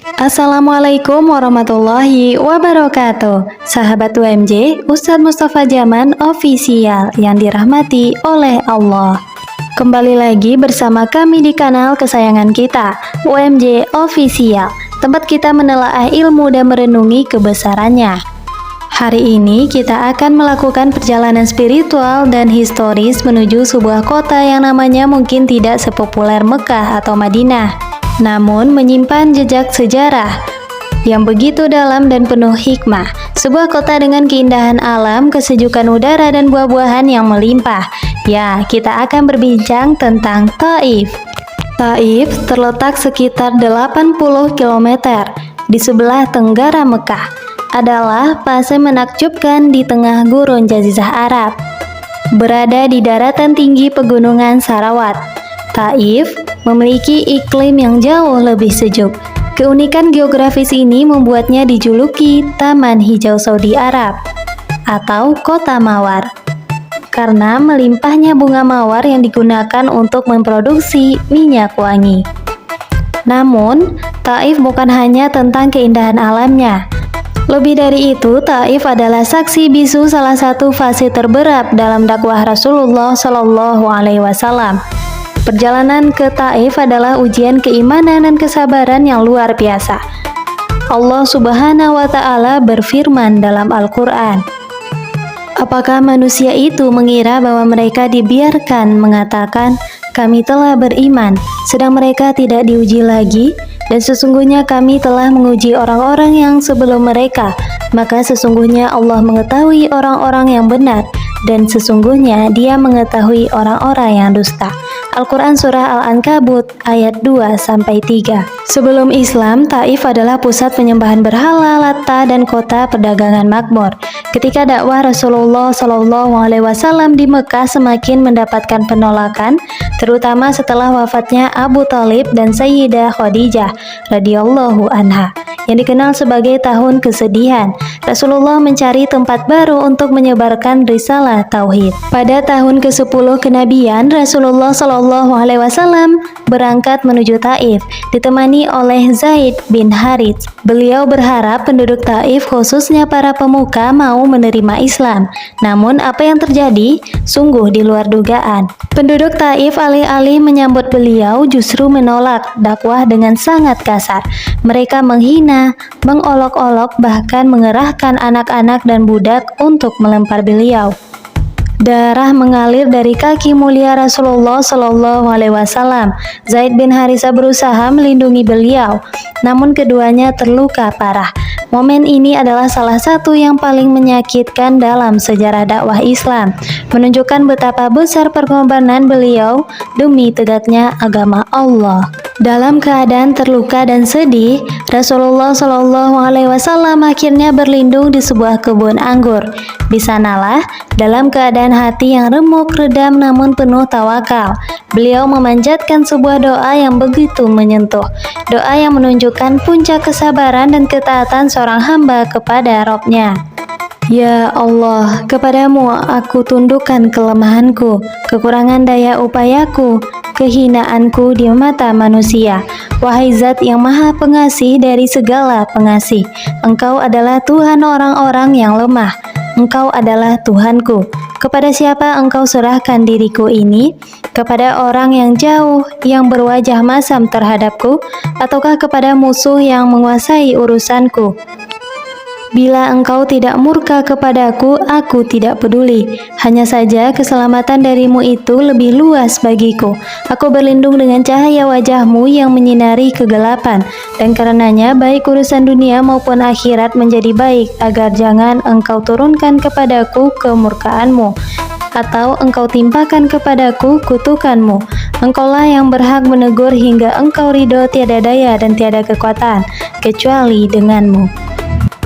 Assalamualaikum warahmatullahi wabarakatuh. Sahabat UMJ, Ustadz Mustafa Jaman Official yang dirahmati oleh Allah. Kembali lagi bersama kami di kanal kesayangan kita, UMJ Official, tempat kita menelaah ilmu dan merenungi kebesarannya. Hari ini kita akan melakukan perjalanan spiritual dan historis menuju sebuah kota yang namanya mungkin tidak sepopuler Mekah atau Madinah, namun menyimpan jejak sejarah yang begitu dalam dan penuh hikmah. Sebuah kota dengan keindahan alam, kesejukan udara, dan buah-buahan yang melimpah. Ya, kita akan berbincang tentang Taif. Taif terletak sekitar 80 km di sebelah tenggara Mekah. Adalah fase menakjubkan di tengah gurun Jazirah Arab. Berada di daratan tinggi pegunungan Sarawat, Taif memiliki iklim yang jauh lebih sejuk. Keunikan geografis ini membuatnya dijuluki Taman Hijau Saudi Arab atau Kota Mawar, karena melimpahnya bunga mawar yang digunakan untuk memproduksi minyak wangi. Namun, Taif bukan hanya tentang keindahan alamnya. Lebih dari itu, Taif adalah saksi bisu salah satu fase terberat dalam dakwah Rasulullah Shallallahu Alaihi Wasallam. Perjalanan ke Taif adalah ujian keimanan dan kesabaran yang luar biasa. Allah Subhanahu wa Ta'ala berfirman dalam Al-Quran, "Apakah manusia itu mengira bahwa mereka dibiarkan mengatakan, 'Kami telah beriman,' sedang mereka tidak diuji lagi? Dan sesungguhnya kami telah menguji orang-orang yang sebelum mereka, maka sesungguhnya Allah mengetahui orang-orang yang benar, dan sesungguhnya Dia mengetahui orang-orang yang dusta." Al-Quran Surah Al-Ankabut ayat 2-3. Sebelum Islam, Taif adalah pusat penyembahan berhala, latta, dan kota perdagangan makmur. Ketika dakwah Rasulullah Shallallahu Alaihi Wasallam di Mekah semakin mendapatkan penolakan, terutama setelah wafatnya Abu Thalib dan Sayyidah Khadijah radhiyallahu anha, yang dikenal sebagai tahun kesedihan, Rasulullah mencari tempat baru untuk menyebarkan risalah tauhid. Pada tahun ke-10 kenabian, Rasulullah Shallallahu Alaihi Wasallam berangkat menuju Taif, ditemani oleh Zaid bin Harits. Beliau berharap penduduk Taif, khususnya para pemuka, mau menerima Islam. Namun apa yang terjadi sungguh di luar dugaan. Penduduk Taif alih-alih menyambut beliau justru menolak dakwah dengan sangat kasar. Mereka menghina, mengolok-olok, bahkan mengerahkan anak-anak dan budak untuk melempar beliau. Darah mengalir dari kaki mulia Rasulullah Shallallahu Alaihi Wasallam. Zaid bin Haritha berusaha melindungi beliau, namun keduanya terluka parah. Momen ini adalah salah satu yang paling menyakitkan dalam sejarah dakwah Islam, menunjukkan betapa besar pengorbanan beliau demi tegaknya agama Allah. Dalam keadaan terluka dan sedih, Rasulullah Shallallahu Alaihi Wasallam akhirnya berlindung di sebuah kebun anggur. Di sanalah, dalam keadaan hati yang remuk, redam, namun penuh tawakal, beliau memanjatkan sebuah doa yang begitu menyentuh. Doa yang menunjukkan puncak kesabaran dan ketaatan seorang hamba kepada Rabb-Nya. "Ya Allah, kepadamu aku tundukkan kelemahanku, kekurangan daya upayaku, kehinaanku di mata manusia. Wahai Zat yang maha pengasih dari segala pengasih, Engkau adalah Tuhan orang-orang yang lemah. Engkau adalah Tuhanku. Kepada siapa Engkau serahkan diriku ini? Kepada orang yang jauh, yang berwajah masam terhadapku, ataukah kepada musuh yang menguasai urusanku? Bila Engkau tidak murka kepadaku, aku tidak peduli. Hanya saja keselamatan darimu itu lebih luas bagiku. Aku berlindung dengan cahaya wajahmu yang menyinari kegelapan, dan karenanya baik urusan dunia maupun akhirat menjadi baik, agar jangan Engkau turunkan kepadaku kemurkaanmu, atau Engkau timpakan kepadaku kutukanmu. Engkaulah yang berhak menegur hingga Engkau ridho, tiada daya dan tiada kekuatan kecuali denganmu."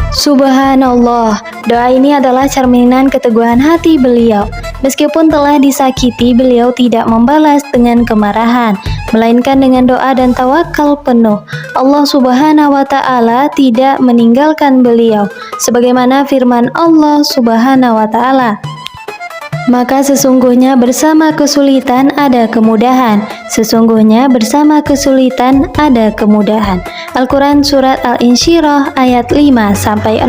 Subhanallah, doa ini adalah cerminan keteguhan hati beliau. Meskipun telah disakiti, beliau tidak membalas dengan kemarahan, melainkan dengan doa dan tawakal penuh. Allah Subhanahu wa Ta'ala tidak meninggalkan beliau, sebagaimana firman Allah Subhanahu wa Ta'ala, Maka sesungguhnya bersama kesulitan ada kemudahan. Sesungguhnya bersama kesulitan ada kemudahan. Al-Quran Surat Al-Insyirah ayat 5-6.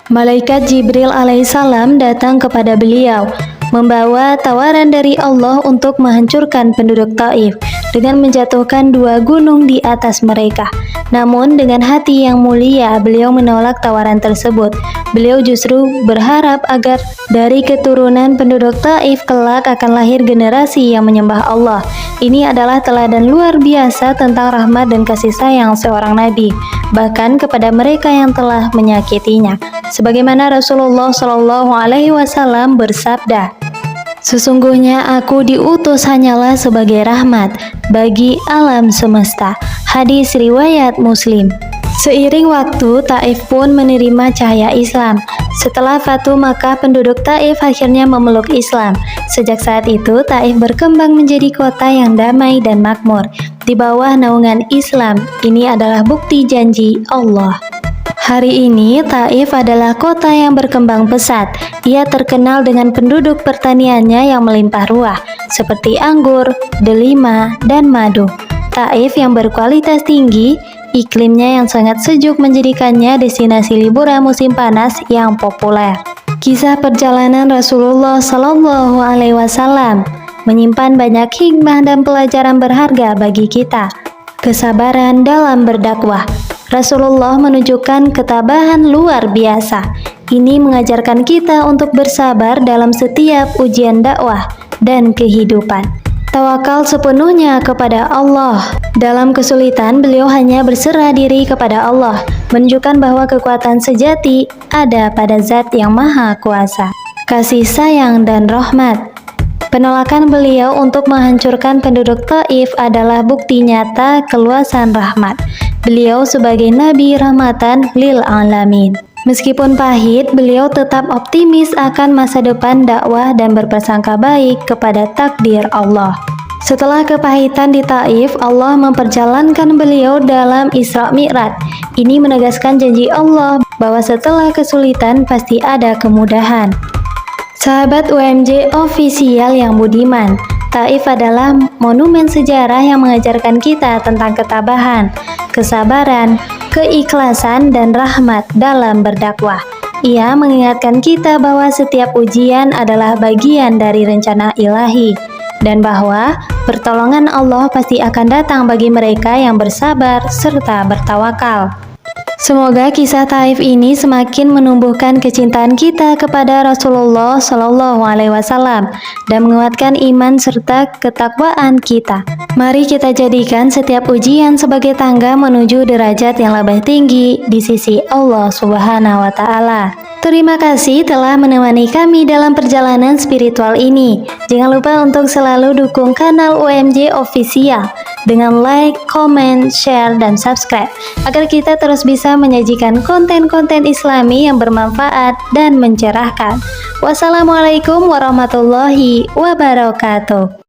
Malaikat Jibril alaihissalam datang kepada beliau, membawa tawaran dari Allah untuk menghancurkan penduduk Taif dengan menjatuhkan 2 gunung di atas mereka. Namun dengan hati yang mulia beliau menolak tawaran tersebut. Beliau justru berharap agar dari keturunan penduduk Taif kelak akan lahir generasi yang menyembah Allah. Ini adalah teladan luar biasa tentang rahmat dan kasih sayang seorang nabi, bahkan kepada mereka yang telah menyakitinya. Sebagaimana Rasulullah SAW bersabda, "Sesungguhnya aku diutus hanyalah sebagai rahmat bagi alam semesta." Hadis riwayat Muslim. Seiring waktu, Taif pun menerima cahaya Islam. Setelah Fatu Makkah, penduduk Taif akhirnya memeluk Islam. Sejak saat itu, Taif berkembang menjadi kota yang damai dan makmur di bawah naungan Islam. Ini adalah bukti janji Allah. Hari ini, Taif adalah kota yang berkembang pesat. Ia terkenal dengan penduduk pertaniannya yang melimpah ruah, seperti anggur, delima, dan madu. Taif yang berkualitas tinggi, iklimnya yang sangat sejuk menjadikannya destinasi liburan musim panas yang populer. Kisah perjalanan Rasulullah SAW menyimpan banyak hikmah dan pelajaran berharga bagi kita. Kesabaran dalam berdakwah. Rasulullah menunjukkan ketabahan luar biasa. Ini mengajarkan kita untuk bersabar dalam setiap ujian dakwah dan kehidupan. Tawakal sepenuhnya kepada Allah. Dalam kesulitan, beliau hanya berserah diri kepada Allah, menunjukkan bahwa kekuatan sejati ada pada Zat yang Maha Kuasa. Kasih sayang dan rahmat. Penolakan beliau untuk menghancurkan penduduk Taif adalah bukti nyata keluasan rahmat. Beliau sebagai Nabi rahmatan lil alamin. Meskipun pahit, beliau tetap optimis akan masa depan dakwah dan berprasangka baik kepada takdir Allah. Setelah kepahitan di Taif, Allah memperjalankan beliau dalam Isra Mi'raj. Ini menegaskan janji Allah bahwa setelah kesulitan pasti ada kemudahan. Sahabat UMJ Official yang budiman, Taif adalah monumen sejarah yang mengajarkan kita tentang ketabahan, kesabaran, keikhlasan, dan rahmat dalam berdakwah. Ia mengingatkan kita bahwa setiap ujian adalah bagian dari rencana ilahi, dan bahwa pertolongan Allah pasti akan datang bagi mereka yang bersabar serta bertawakal. Semoga kisah Taif ini semakin menumbuhkan kecintaan kita kepada Rasulullah SAW dan menguatkan iman serta ketakwaan kita. Mari kita jadikan setiap ujian sebagai tangga menuju derajat yang lebih tinggi di sisi Allah Subhanahu wa Ta'ala. Terima kasih telah menemani kami dalam perjalanan spiritual ini. Jangan lupa untuk selalu dukung kanal UMJ Official dengan like, comment, share, dan subscribe agar kita terus bisa menyajikan konten-konten Islami yang bermanfaat dan mencerahkan. Wassalamualaikum warahmatullahi wabarakatuh.